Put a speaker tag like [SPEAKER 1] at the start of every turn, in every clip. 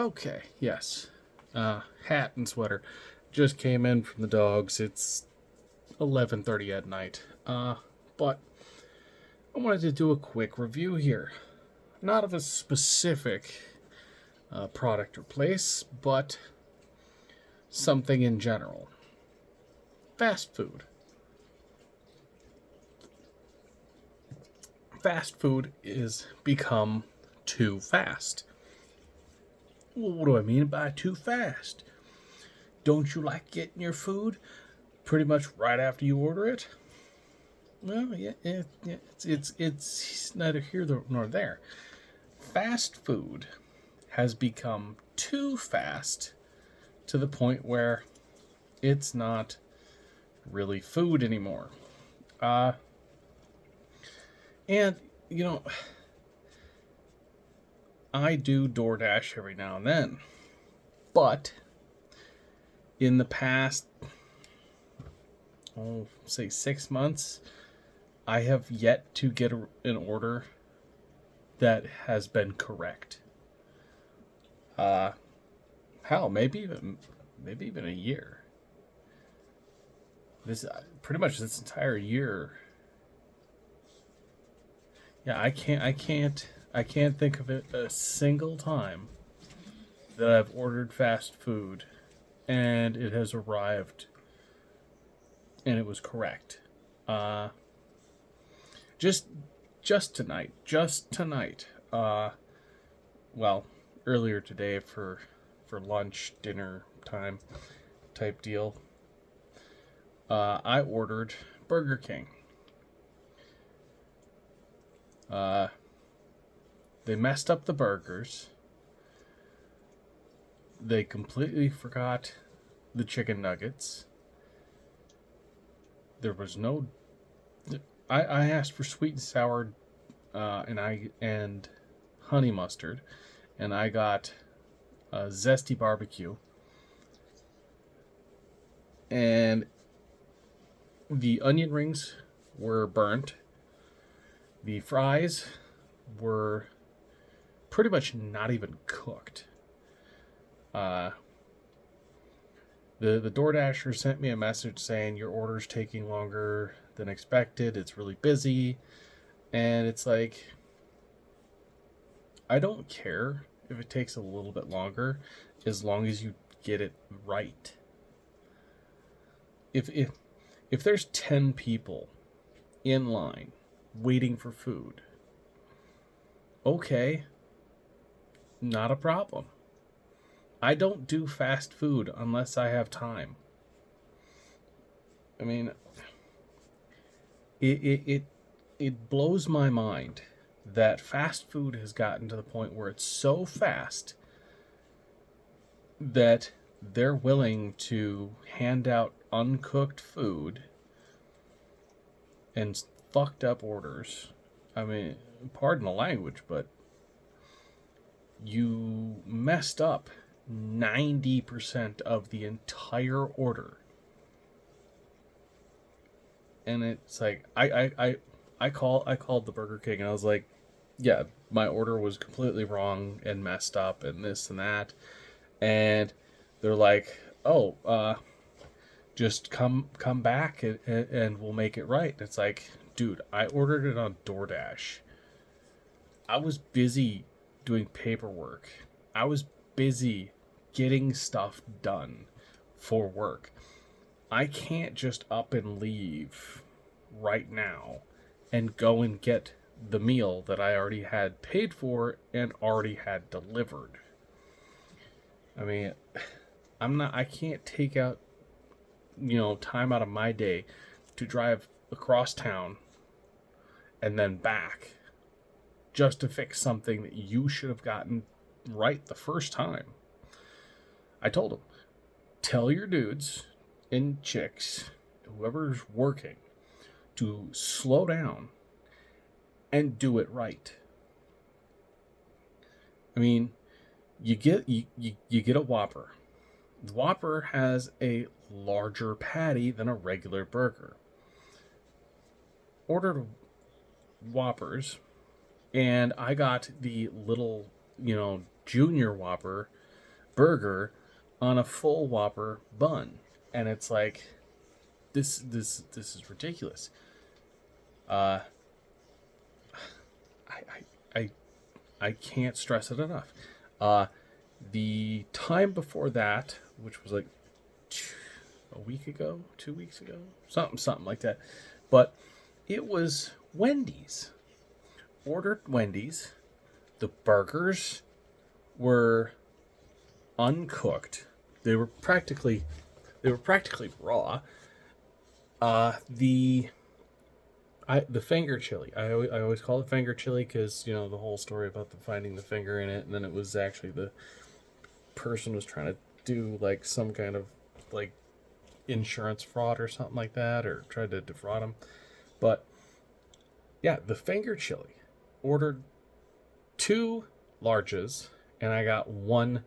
[SPEAKER 1] Okay, yes. Hat and sweater. Just came in from the dogs. It's 11:30 at night. But I wanted to do a quick review here. Not of a specific product or place, but something in general. Fast food. Fast food is become too fast. Well, what do I mean by too fast? Don't you like getting your food pretty much right after you order it? Well, it's neither here nor there. Fast food has become too fast to the point where it's not really food anymore. Uh, and you know, I do DoorDash every now and then, but in the past, say 6 months, I have yet to get an order that has been correct. Hell, maybe even a year. This pretty much this entire year. Yeah, I can't think of it a single time that I've ordered fast food and it has arrived and it was correct. Uh, just just tonight. Well, earlier today for lunch, dinner time type deal. I ordered Burger King. Uh, they messed up the burgers. They completely forgot the chicken nuggets. There was no. I asked for sweet and sour, and honey mustard, and I got zesty barbecue, and the onion rings were burnt. The fries were pretty much not even cooked. Uh, the DoorDasher sent me a message saying your order's taking longer than expected. It's really busy, and it's like I don't care if it takes a little bit longer, as long as you get it right. If there's 10 people in line waiting for food, okay, not a problem. I don't do fast food unless I have time. I mean, it blows my mind that fast food has gotten to the point where it's so fast that they're willing to hand out uncooked food and fucked up orders. I mean, pardon the language, but you messed up 90% of the entire order. And it's like I called the Burger King and I was like, yeah, my order was completely wrong and messed up and this and that. And they're like, oh, just come back and we'll make it right. And it's like, dude, I ordered it on DoorDash. I was busy doing paperwork. I was busy getting stuff done for work. I can't just up and leave right now and go and get the meal that I already had paid for and already had delivered. I mean, I can't take out, time out of my day to drive across town and then back just to fix something that you should have gotten right the first time. I told him, tell your dudes and chicks, whoever's working, to slow down and do it right. I mean, you get a Whopper. The Whopper has a larger patty than a regular burger. Ordered Whoppers, and I got the little, junior Whopper burger on a full Whopper bun, and it's like this is ridiculous. Uh, I I I I can't stress it enough. Uh, the time before that, which was like a week ago, 2 weeks ago, something like that, but it was Wendy's. Ordered Wendy's. The burgers were uncooked. They were practically raw. The the finger chili. I always call it finger chili because you know the whole story about the finding the finger in it, and then it was actually the person was trying to do like some kind of like insurance fraud or something like that, or tried to defraud him. But yeah, the finger chili. Ordered two larges, and I got one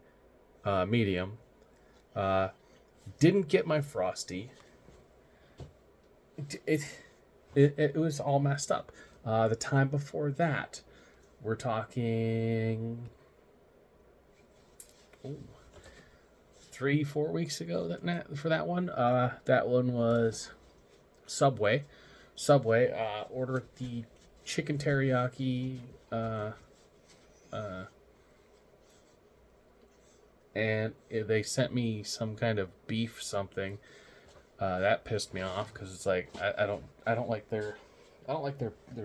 [SPEAKER 1] medium. Uh, didn't get my frosty. It, it was all messed up. The time before that, we're talking 3-4 weeks ago. That for that one. That one was Subway. Subway ordered the chicken teriyaki. And they sent me some kind of beef something. That pissed me off because it's like I don't like their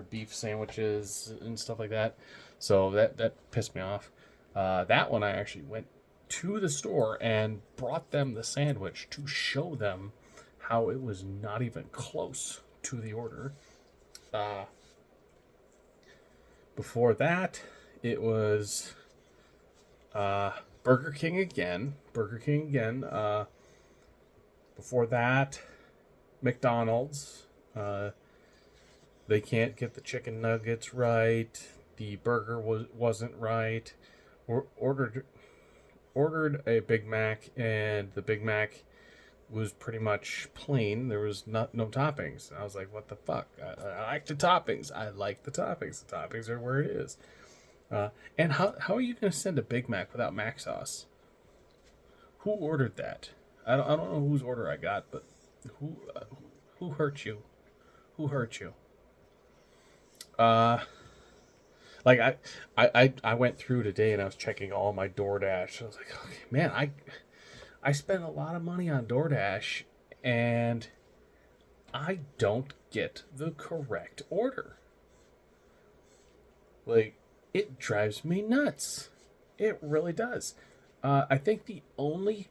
[SPEAKER 1] beef sandwiches and stuff like that. So that pissed me off. That one I actually went to the store and brought them the sandwich to show them how it was not even close to the order. Before that, it was Burger King again. Burger King again. Before that, McDonald's. They can't get the chicken nuggets right. The burger wasn't right. Ordered a Big Mac, and the Big Mac was pretty much plain. There was no toppings. I was like, what the fuck? I like the toppings. I like the toppings. The toppings are where it is. And how are you going to send a Big Mac without mac sauce? Who ordered that? I don't know whose order I got, but who hurt you? Who hurt you? Uh, like I went through today and I was checking all my DoorDash. I was like, okay, man, I spend a lot of money on DoorDash and I don't get the correct order. Like, it drives me nuts. It really does. I think the only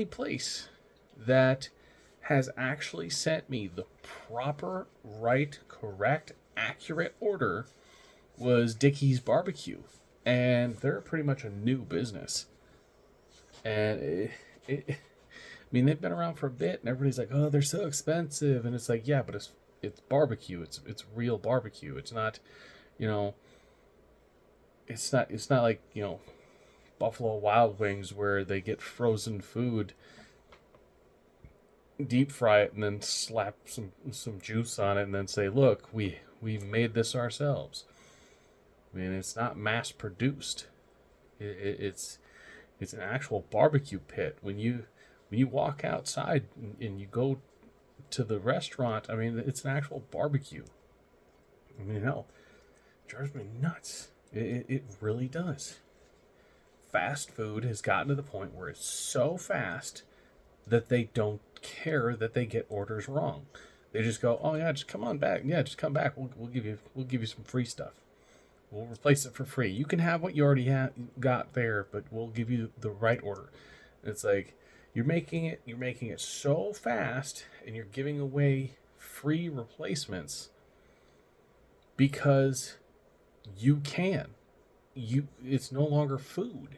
[SPEAKER 1] place that has actually sent me the proper, right, correct, accurate order was Dickey's Barbecue, and they're pretty much a new business. And I mean, they've been around for a bit, and everybody's like, "Oh, they're so expensive," and it's like, yeah, but it's barbecue. It's real barbecue. It's not, you know, it's not like Buffalo Wild Wings where they get frozen food, deep fry it, and then slap some juice on it, and then say, "Look, we made this ourselves." I mean, it's not mass produced. It's an actual barbecue pit. When you walk outside and you go to the restaurant, I mean, it's an actual barbecue. I mean, hell, it drives me nuts. It really does. Fast food has gotten to the point where it's so fast that they don't care that they get orders wrong. They just go, "Oh yeah, just come on back. Yeah, just come back. We'll give you some free stuff. We'll replace it for free. You can have what you already got there, but we'll give you the right order." And it's like you're making it so fast, and you're giving away free replacements because you can. It's no longer food.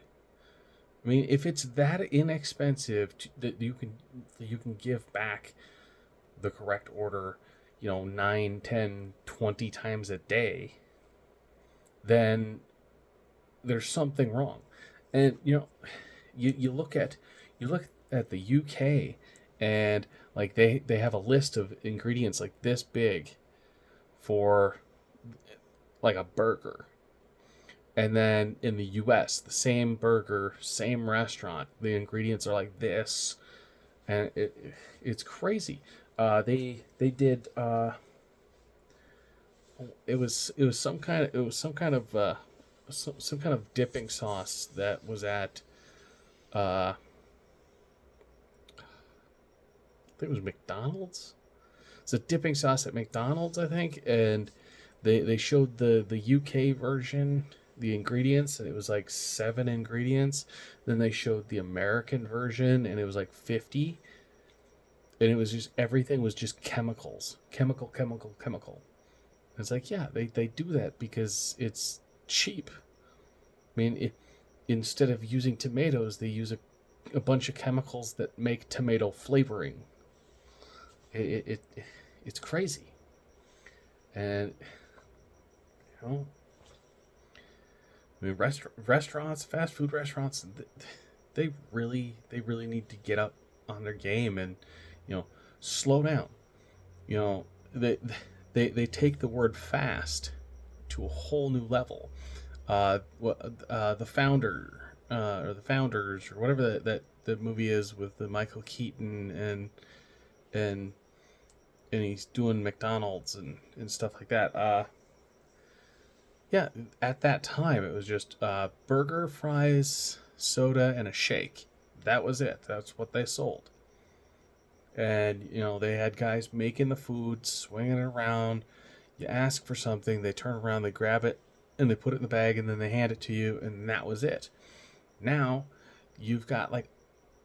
[SPEAKER 1] I mean, if it's that inexpensive that you can give back the correct order, 9, 10, 20 times a day, then there's something wrong. And you look at the UK, and like they have a list of ingredients like this big for like a burger. And then in the US, the same burger, same restaurant, the ingredients are like this, and it's crazy. They did it was some kind of some kind of dipping sauce that was at I think it was McDonald's. It's a dipping sauce at McDonald's, I think, and they showed the UK version, the ingredients, and it was like 7 ingredients. Then they showed the American version, and it was like 50, and it was just everything was just chemicals, chemical, chemical, chemical. And it's like, yeah, they do that because it's cheap. I mean, instead of using tomatoes, they use a bunch of chemicals that make tomato flavoring. It it's crazy, and you know, I mean, restaurants, fast food restaurants, they really need to get up on their game and slow down. You know, they take the word fast to a whole new level. The founder or the founders or whatever the movie is with the Michael Keaton and and he's doing McDonald's and stuff like that. Yeah, at that time it was just burger, fries, soda, and a shake. That was it. That's what they sold. And they had guys making the food, swinging it around. You ask for something, they turn around, they grab it, and they put it in the bag, and then they hand it to you, and that was it. Now, you've got like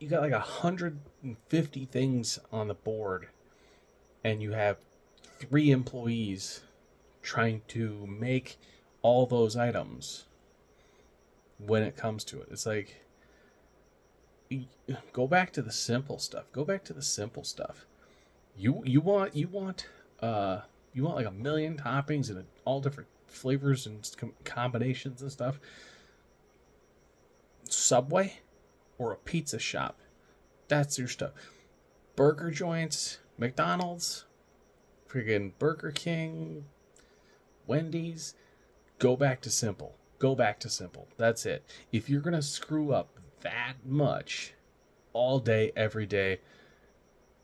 [SPEAKER 1] 150 things on the board, and you have 3 employees trying to make all those items when it comes to it. It's like, go back to the simple stuff. Go back to the simple stuff. You want like a million toppings and all different flavors and combinations and stuff. Subway or a pizza shop. That's your stuff. Burger joints, McDonald's, friggin' Burger King, Wendy's. Go back to simple. Go back to simple. That's it. If you're gonna screw up that much all day, every day,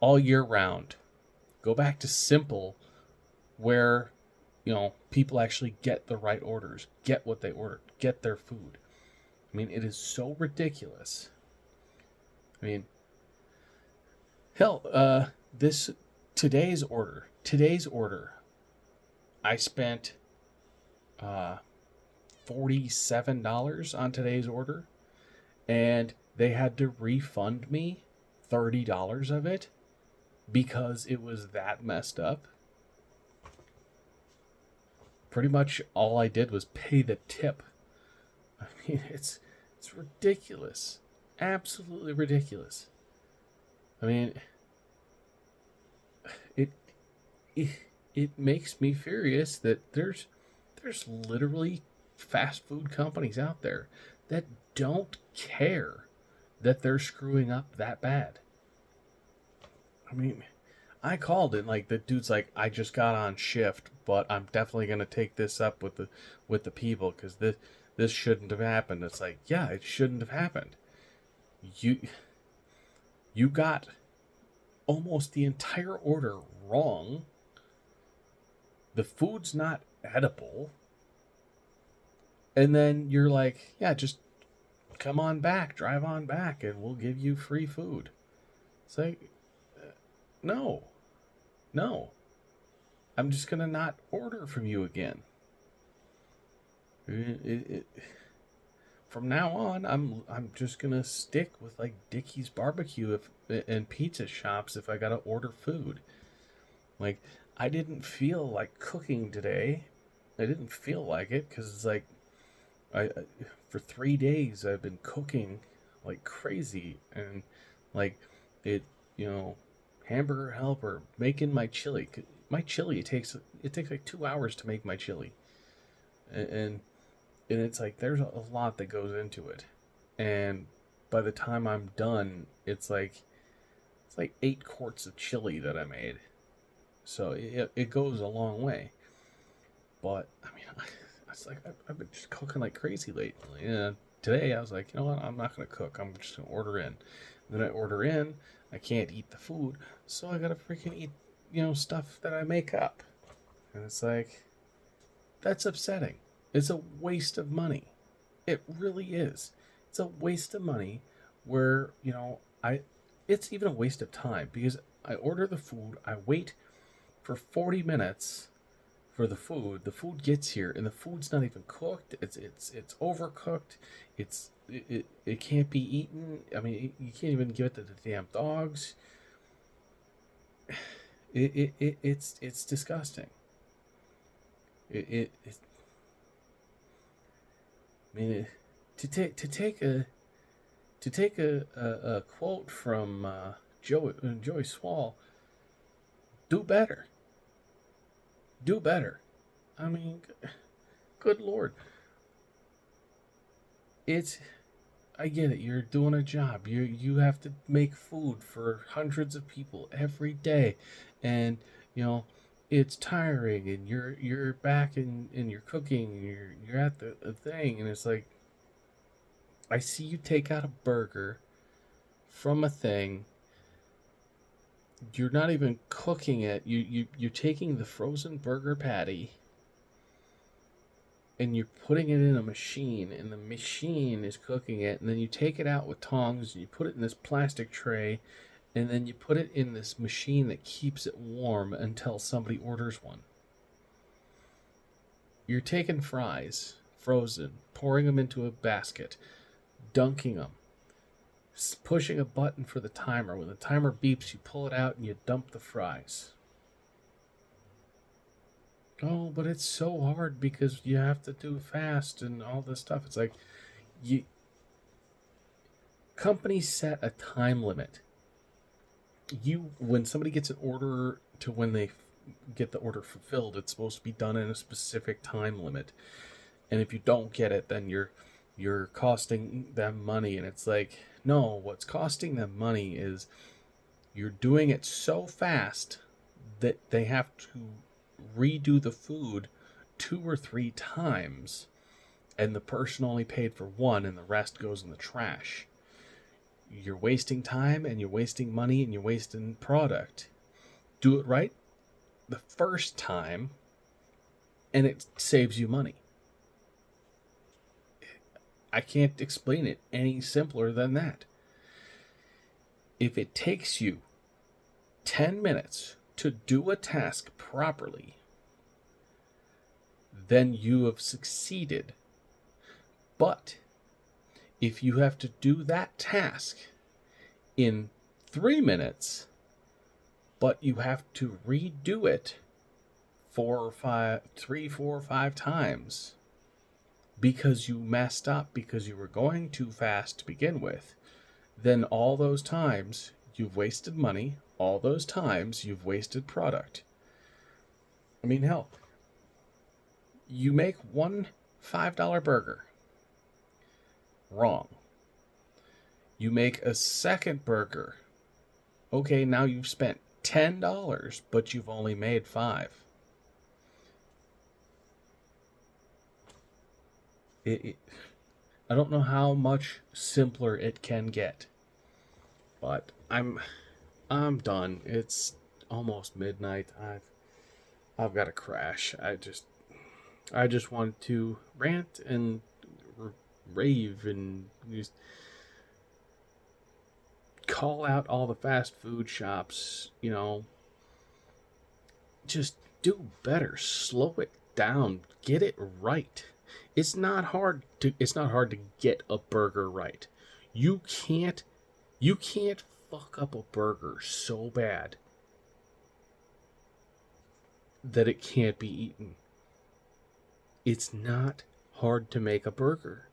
[SPEAKER 1] all year round, go back to simple, where people actually get the right orders, get what they ordered, get their food. I mean, it is so ridiculous. I mean, hell, this today's order, I spent $47 on today's order, and they had to refund me $30 of it because it was that messed up. Pretty much all I did was pay the tip. I mean, it's ridiculous, absolutely ridiculous. I mean, it it, it makes me furious that there's literally fast food companies out there that don't care that they're screwing up that bad. I mean, I called it like the dude's like, I just got on shift, but I'm definitely gonna take this up with the people because this shouldn't have happened. It's like, yeah, it shouldn't have happened. You you got almost the entire order wrong. The food's not edible, and then you're like, yeah, just come on back, drive on back, and we'll give you free food. It's like, no, no, I'm just gonna not order from you again. It, from now on, I'm just gonna stick with like Dickie's barbecue and pizza shops if I gotta order food. Like, I didn't feel like cooking today. I didn't feel like it because it's like I for 3 days I've been cooking like crazy, and like it hamburger helper, making my chili. My chili, it takes like 2 hours to make my chili, and it's like there's a lot that goes into it, and by the time I'm done, it's like 8 quarts of chili that I made. So it goes a long way. But I mean, It's like I've been just cooking like crazy lately. And today I was like, you know what? I'm not gonna cook. I'm just gonna order in. And then I order in. I can't eat the food, so I gotta freaking eat, stuff that I make up. And it's like that's upsetting. It's a waste of money. It really is. It's a waste of money. Where I, it's even a waste of time because I order the food. I wait for 40 minutes for the food. The food gets here, and the food's not even cooked. It's overcooked. It can't be eaten. I mean, you can't even give it to the damn dogs. It's disgusting. It I mean, to take a quote from Joey Swall, do better, do better. I mean, good lord, it's I get it. You're doing a job. You have to make food for hundreds of people every day, and you know it's tiring. And you're back and you're cooking. And you're at the thing, and it's like I see you take out a burger from a thing. You're not even cooking it. You're taking the frozen burger patty and you're putting it in a machine, and the machine is cooking it, and then you take it out with tongs and you put it in this plastic tray, and then you put it in this machine that keeps it warm until somebody orders one. You're taking fries frozen, pouring them into a basket, dunking them, pushing a button for the timer. When the timer beeps, you pull it out and you dump the fries. Oh, but it's so hard because you have to do fast and all this stuff. It's like you companies set a time limit. When somebody gets an order to when they get the order fulfilled, it's supposed to be done in a specific time limit. And if you don't get it, then you're costing them money, and it's like, no, what's costing them money is you're doing it so fast that they have to redo the food 2 or 3 times, and the person only paid for one and the rest goes in the trash. You're wasting time, and you're wasting money, and you're wasting product. Do it right the first time and it saves you money. I can't explain it any simpler than that. If it takes you 10 minutes to do a task properly, then you have succeeded. But if you have to do that task in 3 minutes, but you have to redo it 3, 4, 5 times because you messed up because you were going too fast to begin with, then all those times you've wasted money, all those times you've wasted product. I mean, hell, you make one $5 burger. Wrong. You make a second burger. Okay, now you've spent $10, but you've only made $5. I don't know how much simpler it can get, but I'm done. It's almost midnight. I've got to crash. I just wanted to rant and rave and just call out all the fast food shops. Just do better. Slow it down. Get it right. It's not hard to get a burger right. You can't fuck up a burger so bad that it can't be eaten. It's not hard to make a burger.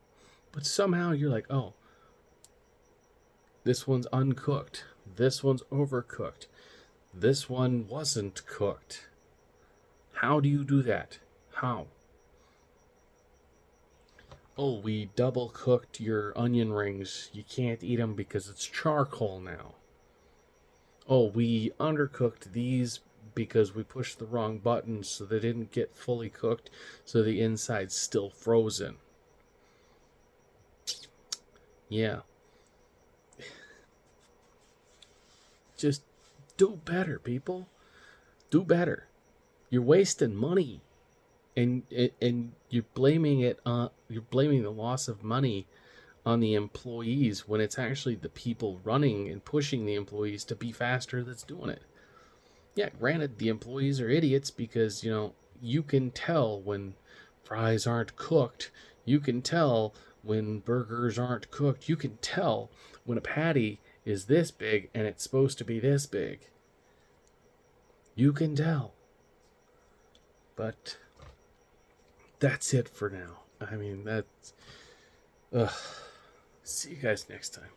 [SPEAKER 1] But somehow you're like, "Oh, this one's uncooked. This one's overcooked. This one wasn't cooked." How do you do that? How? Oh, we double cooked your onion rings. You can't eat them because it's charcoal now. Oh, we undercooked these because we pushed the wrong buttons, so they didn't get fully cooked, so the inside's still frozen. Yeah. Just do better, people. Do better. You're wasting money, and you're blaming the loss of money on the employees when it's actually the people running and pushing the employees to be faster that's doing it. Yeah, granted, the employees are idiots because, you can tell when fries aren't cooked. You can tell when burgers aren't cooked. You can tell when a patty is this big and it's supposed to be this big. You can tell. But that's it for now. I mean, that's... Ugh. See you guys next time.